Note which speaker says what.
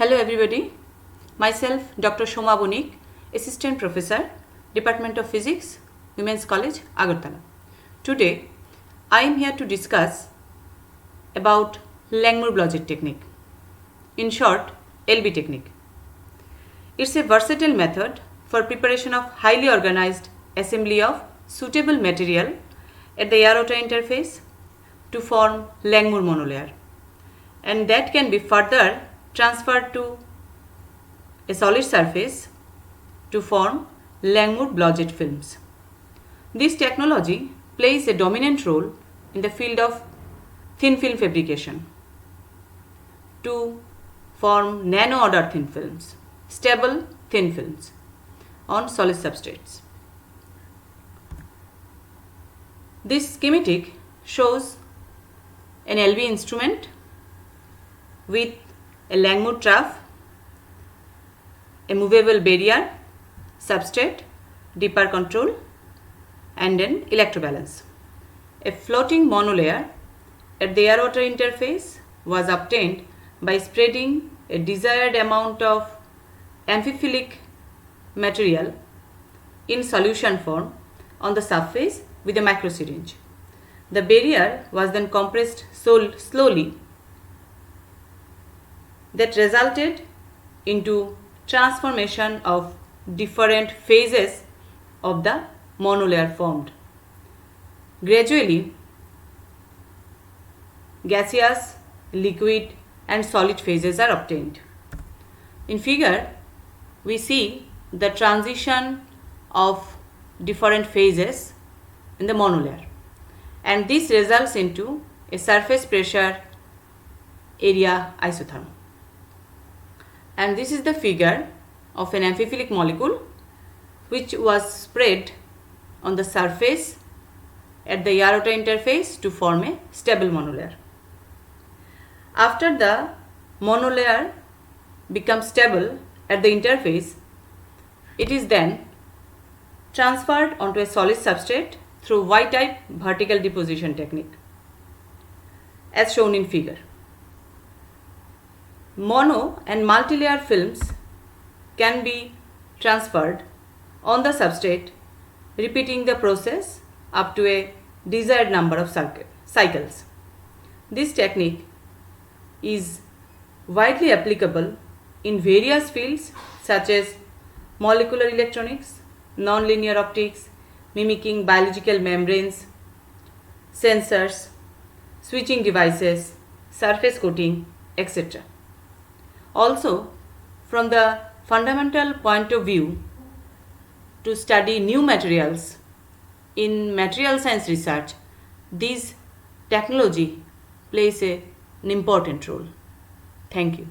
Speaker 1: Hello everybody, myself Dr. Shoma Bonik, Assistant Professor, Department of Physics, Women's College, Agartala. Today, I am here to discuss about Langmuir-Blodgett technique, in short LB technique. It's a versatile method for preparation of highly organized assembly of suitable material at the air-water interface to form Langmuir monolayer, and that can be further transferred to a solid surface to form Langmuir-Blodgett films. This technology plays a dominant role in the field of thin film fabrication to form nano-order thin films, stable thin films on solid substrates. This schematic shows an LB instrument with a Langmuir trough, a movable barrier, substrate, dipper control, and an electrobalance. A floating monolayer at the air-water interface was obtained by spreading a desired amount of amphiphilic material in solution form on the surface with a micro syringe. The barrier was then compressed slowly. That resulted into transformation of different phases of the monolayer formed. Gradually, gaseous, liquid and solid phases are obtained. In figure, we see the transition of different phases in the monolayer, and this results into a surface pressure area isotherm. And this is the figure of an amphiphilic molecule which was spread on the surface at the air-water interface to form a stable monolayer. After the monolayer becomes stable at the interface, it is then transferred onto a solid substrate through Y-type vertical deposition technique as shown in figure. Mono and multilayer films can be transferred on the substrate, repeating the process up to a desired number of cycles. This technique is widely applicable in various fields such as molecular electronics, nonlinear optics, mimicking biological membranes, sensors, switching devices, surface coating, etc. Also, from the fundamental point of view, to study new materials in material science research, this technology plays an important role. Thank you.